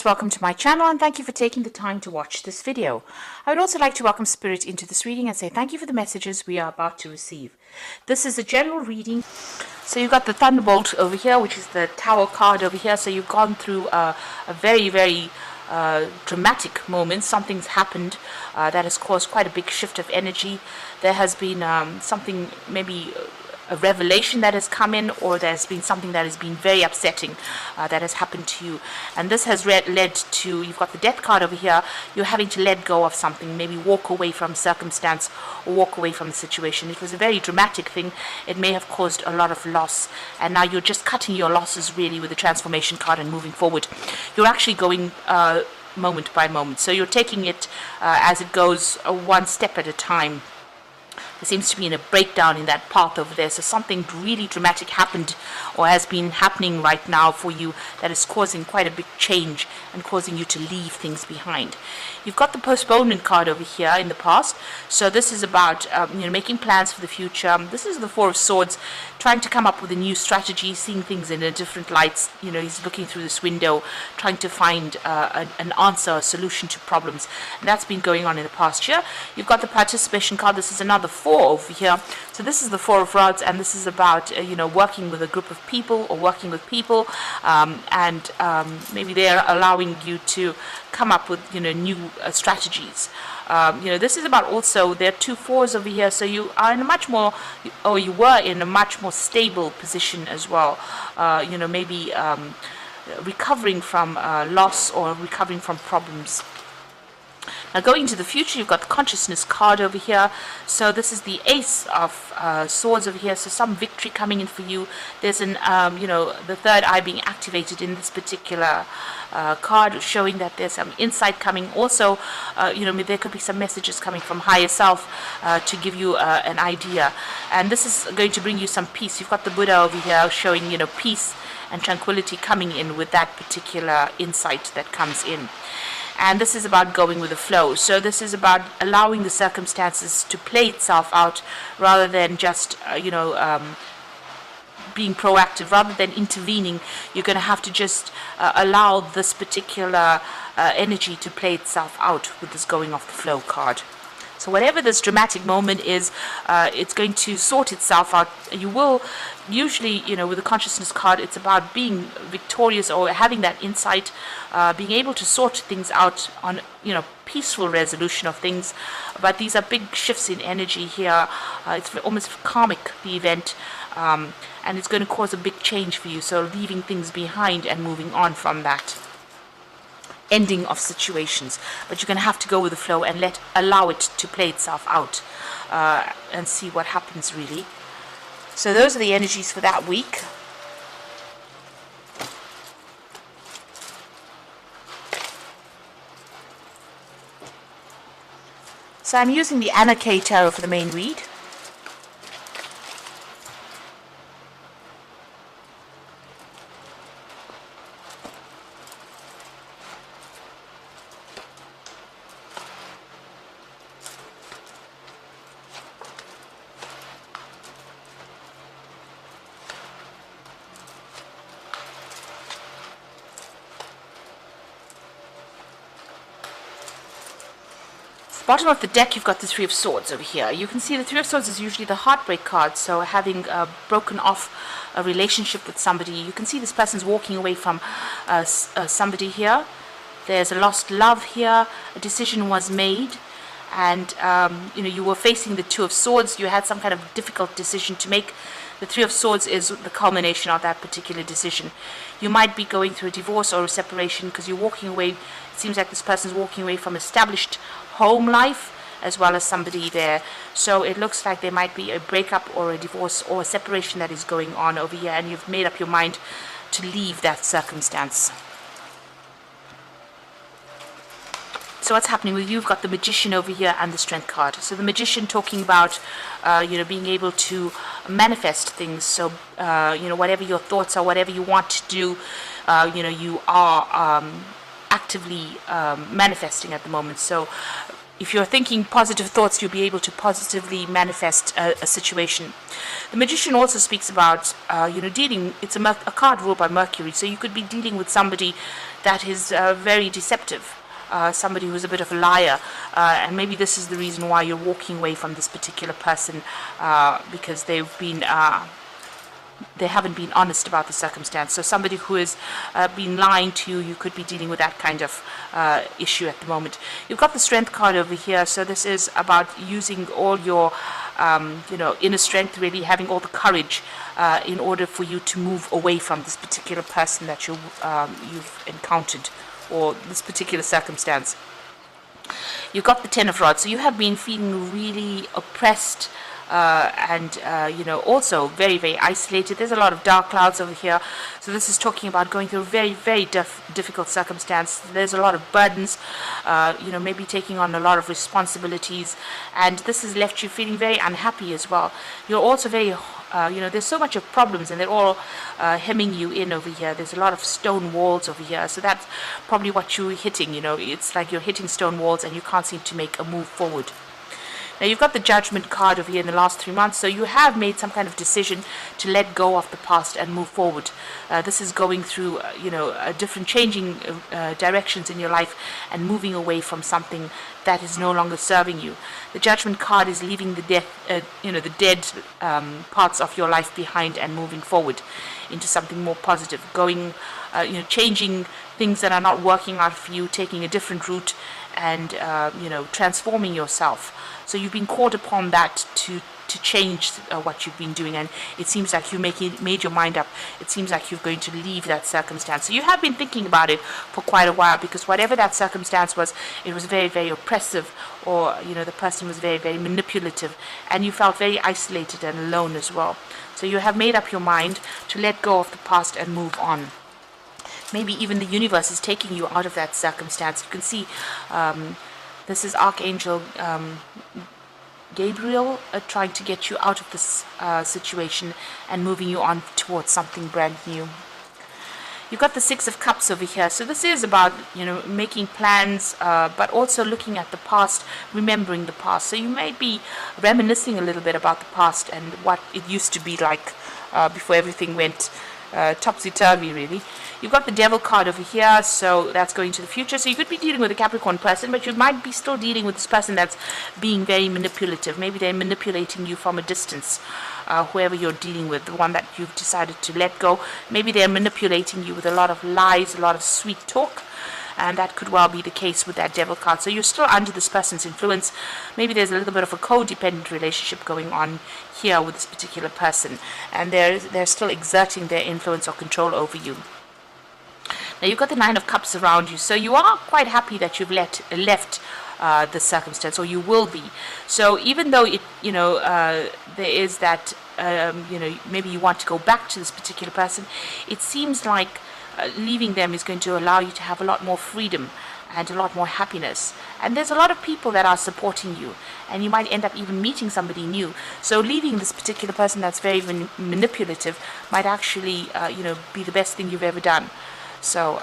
Welcome to my channel and thank you for taking the time to watch this video. I would also like to welcome Spirit into this reading and say thank you for the messages we are about to receive. This is a general reading. So you've got the Thunderbolt over here, which is the Tower card over here. So you've gone through a very dramatic moment. Something's happened that has caused quite a big shift of energy. There has been something, maybe a revelation that has come in, or there's been something that has been very upsetting that has happened to you, and this has led to, you've got the Death card over here, you're having to let go of something, maybe walk away from circumstance or walk away from the situation. It was a very dramatic thing. It may have caused a lot of loss, and now you're just cutting your losses really with the Transformation card and moving forward. You're actually going moment by moment, so you're taking it as it goes, one step at a time. There seems to be a breakdown in that path over there. So something really dramatic happened or has been happening right now for you that is causing quite a big change and causing you to leave things behind. You've got the Postponement card over here in the past. So this is about making plans for the future. This is the Four of Swords, trying to come up with a new strategy, seeing things in a different light. He's looking through this window, trying to find an answer, a solution to problems. And that's been going on in the past year. You've got the Participation card. This is another Four over here. So this is the Four of Rods, and this is about working with a group of people or working with people, and maybe they're allowing you to come up with new strategies. This is about, also there are two fours over here, so you are in a much more, or you were in a much more stable position as well. Maybe recovering from loss or recovering from problems. Now going into the future, you've got the Consciousness card over here. So this is the Ace of Swords over here. So some victory coming in for you. There's an, the third eye being activated in this particular card, showing that there's some insight coming. Also, there could be some messages coming from higher self to give you an idea. And this is going to bring you some peace. You've got the Buddha over here showing, peace and tranquility coming in with that particular insight that comes in. And this is about going with the flow. So this is about allowing the circumstances to play itself out, rather than just, being proactive, rather than intervening. You're going to have to just allow this particular energy to play itself out with this going off the flow card. So whatever this dramatic moment is, it's going to sort itself out. You will usually, with the Consciousness card, it's about being victorious or having that insight, being able to sort things out on, peaceful resolution of things. But these are big shifts in energy here. It's almost karmic, the event, and it's going to cause a big change for you. So leaving things behind and moving on from that ending of situations, but you're going to have to go with the flow and allow it to play itself out and see what happens really. So those are the energies for that week. So I'm using the Anna K Tarot for the main read. Bottom of the deck, you've got the Three of Swords over here. You can see the Three of Swords is usually the heartbreak card, so having broken off a relationship with somebody. You can see this person's walking away from somebody here. There's a lost love here. A decision was made, and you were facing the Two of Swords. You had some kind of difficult decision to make. The Three of Swords is the culmination of that particular decision. You might be going through a divorce or a separation because you're walking away. It seems like this person's walking away from established home life as well as somebody there. So it looks like there might be a breakup or a divorce or a separation that is going on over here, and you've made up your mind to leave that circumstance. So what's happening with you? You've got the Magician over here and the Strength card. So the Magician talking about being able to manifest things. So whatever your thoughts are, whatever you want to do, you are actively manifesting at the moment. So if you're thinking positive thoughts, you'll be able to positively manifest a situation. The Magician also speaks about, dealing. It's a card ruled by Mercury, so you could be dealing with somebody that is very deceptive. Somebody who's a bit of a liar, and maybe this is the reason why you're walking away from this particular person, because they haven't been honest about the circumstance. So somebody who has been lying to you, you could be dealing with that kind of issue at the moment. You've got the Strength card over here, so this is about using all your inner strength, really having all the courage in order for you to move away from this particular person that you've encountered, or this particular circumstance. You've got the Ten of Rods, so you have been feeling really oppressed, and also very, very isolated. There's a lot of dark clouds over here, so this is talking about going through a very, very difficult circumstance. There's a lot of burdens, maybe taking on a lot of responsibilities, and this has left you feeling very unhappy as well. You're also very there's so much of problems, and they're all hemming you in over here. There's a lot of stone walls over here, so that's probably what you're hitting. It's like you're hitting stone walls and you can't seem to make a move forward. Now you've got the Judgment card over here in the last 3 months, so you have made some kind of decision to let go of the past and move forward. This is going through, different changing directions in your life and moving away from something that is no longer serving you. The Judgment card is leaving the dead parts of your life behind and moving forward into something more positive, going, changing things that are not working out for you, taking a different route, and transforming yourself. So you've been called upon that to change what you've been doing, and it seems like you made your mind up. It seems like you're going to leave that circumstance. So you have been thinking about it for quite a while, because whatever that circumstance was, it was very, very oppressive, or the person was very, very manipulative, and you felt very isolated and alone as well. So you have made up your mind to let go of the past and move on. Maybe even the universe is taking you out of that circumstance. You can see this is Archangel Gabriel trying to get you out of this situation and moving you on towards something brand new. You've got the Six of Cups over here. So this is about, making plans, but also looking at the past, remembering the past. So you might be reminiscing a little bit about the past and what it used to be like before everything went topsy-turvy, really. You've got the Devil card over here, so that's going to the future. So you could be dealing with a Capricorn person, but you might be still dealing with this person that's being very manipulative. Maybe they're manipulating you from a distance, whoever you're dealing with, the one that you've decided to let go. Maybe they're manipulating you with a lot of lies, a lot of sweet talk, and that could well be the case with that Devil card. So you're still under this person's influence. Maybe there's a little bit of a codependent relationship going on here with this particular person, and they're still exerting their influence or control over you. Now you've got the Nine of Cups around you, so you are quite happy that you've left the circumstance, or you will be. So even though there is that maybe you want to go back to this particular person, it seems like leaving them is going to allow you to have a lot more freedom and a lot more happiness. And there's a lot of people that are supporting you, and you might end up even meeting somebody new. So leaving this particular person that's very manipulative might actually be the best thing you've ever done. So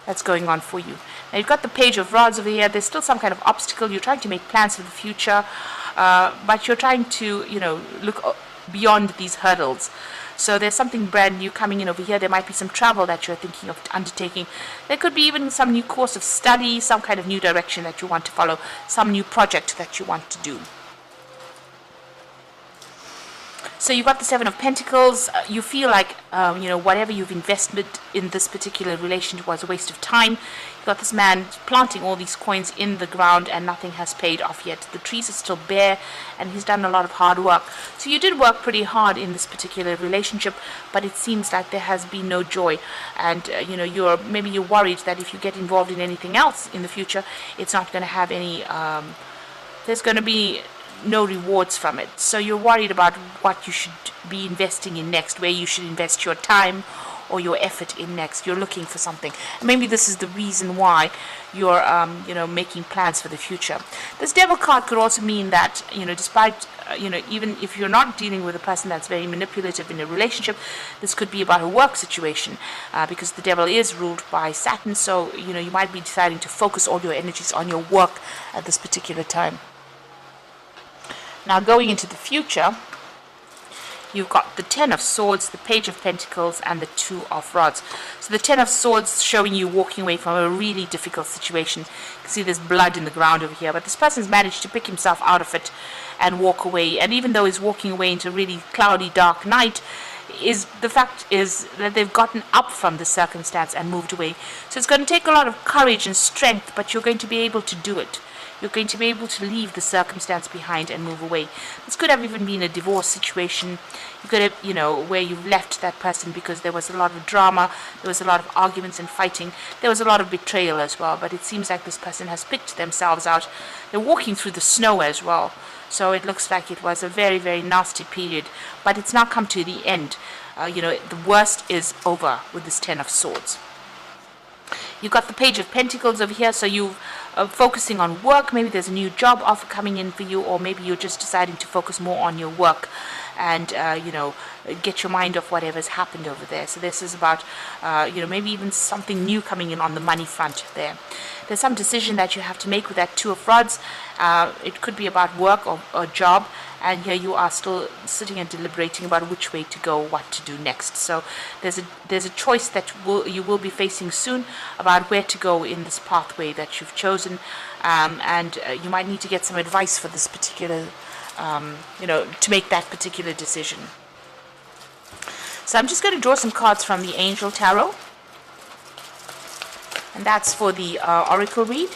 that's going on for you. Now you've got the Page of Rods over here. There's still some kind of obstacle. You're trying to make plans for the future, but you're trying to look beyond these hurdles. So there's something brand new coming in over here. There might be some travel that you're thinking of undertaking. There could be even some new course of study, some kind of new direction that you want to follow, some new project that you want to do. So you've got the Seven of Pentacles. You feel like, whatever you've invested in this particular relationship was a waste of time. You've got this man planting all these coins in the ground and nothing has paid off yet. The trees are still bare and he's done a lot of hard work. So you did work pretty hard in this particular relationship, but it seems like there has been no joy. And, you're worried that if you get involved in anything else in the future, it's not going to have any, there's going to be no rewards from it. So you're worried about what you should be investing in next, where you should invest your time, or your effort in next. You're looking for something. Maybe this is the reason why you're making plans for the future. This devil card could also mean that, despite even if you're not dealing with a person that's very manipulative in a relationship, this could be about a work situation, because the devil is ruled by Saturn. So you might be deciding to focus all your energies on your work at this particular time. Now, going into the future, you've got the Ten of Swords, the Page of Pentacles, and the Two of Rods. So the Ten of Swords showing you walking away from a really difficult situation. You can see there's blood in the ground over here, but this person's managed to pick himself out of it and walk away. And even though he's walking away into a really cloudy, dark night, the fact is that they've gotten up from the circumstance and moved away. So it's going to take a lot of courage and strength, but you're going to be able to do it. You're going to be able to leave the circumstance behind and move away. This could have even been a divorce situation. You could have, where you've left that person because there was a lot of drama, there was a lot of arguments and fighting, there was a lot of betrayal as well. But it seems like this person has picked themselves out. They're walking through the snow as well. So it looks like it was a very, very nasty period. But it's now come to the end. The worst is over with this Ten of Swords. You've got the Page of Pentacles over here, so you're focusing on work. Maybe there's a new job offer coming in for you, or maybe you're just deciding to focus more on your work and, get your mind off whatever's happened over there. So this is about, maybe even something new coming in on the money front there. There's some decision that you have to make with that Two of Rods. It could be about work or job. And here you are still sitting and deliberating about which way to go, what to do next. So there's a choice that you will be facing soon about where to go in this pathway that you've chosen, and you might need to get some advice for this particular, to make that particular decision. So I'm just going to draw some cards from the Angel Tarot, and that's for the Oracle read.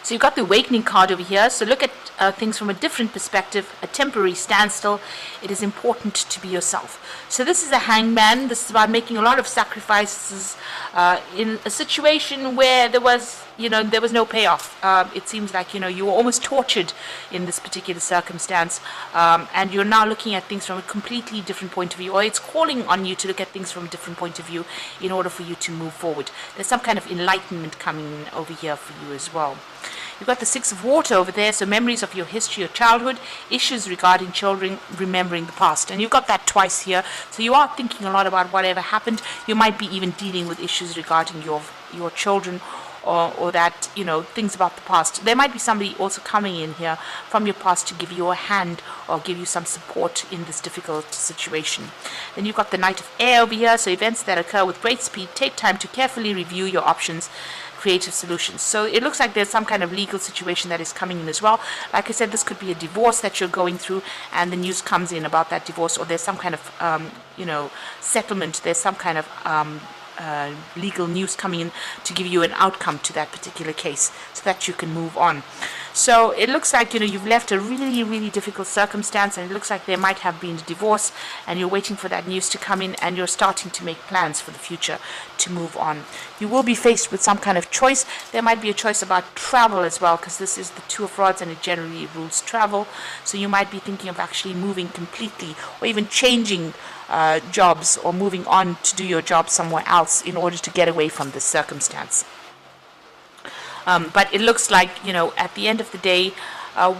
So you've got the Awakening card over here. So look at things from a different perspective, a temporary standstill. It is important to be yourself. So this is a Hangman. This is about making a lot of sacrifices in a situation where there was no payoff. It seems like, you were almost tortured in this particular circumstance. And you're now looking at things from a completely different point of view, or it's calling on you to look at things from a different point of view in order for you to move forward. There's some kind of enlightenment coming over here for you as well. You've got the Six of Water over there, so memories of your history, your childhood, issues regarding children, remembering the past. And you've got that twice here, so you are thinking a lot about whatever happened. You might be even dealing with issues regarding your children, or that, things about the past. There might be somebody also coming in here from your past to give you a hand or give you some support in this difficult situation. Then you've got the Knight of Air over here, so events that occur with great speed. Take time to carefully review your options, creative solutions. So it looks like there's some kind of legal situation that is coming in as well. Like I said, this could be a divorce that you're going through, and the news comes in about that divorce, or there's some kind of settlement. There's some kind of legal news coming in to give you an outcome to that particular case so that you can move on. So it looks like you've left a really, really difficult circumstance, and it looks like there might have been a divorce, and you're waiting for that news to come in, and you're starting to make plans for the future to move on. You will be faced with some kind of choice. There might be a choice about travel as well, because this is the Two of Rods and it generally rules travel. So you might be thinking of actually moving completely, or even changing jobs, or moving on to do your job somewhere else in order to get away from this circumstance. But it looks like, at the end of the day,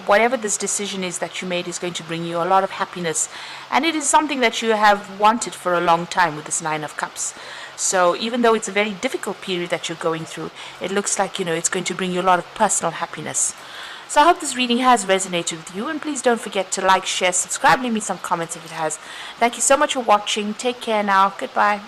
whatever this decision is that you made is going to bring you a lot of happiness. And it is something that you have wanted for a long time with this Nine of Cups. So even though it's a very difficult period that you're going through, it looks like, it's going to bring you a lot of personal happiness. So I hope this reading has resonated with you, and please don't forget to like, share, subscribe, leave me some comments if it has. Thank you so much for watching. Take care now. Goodbye.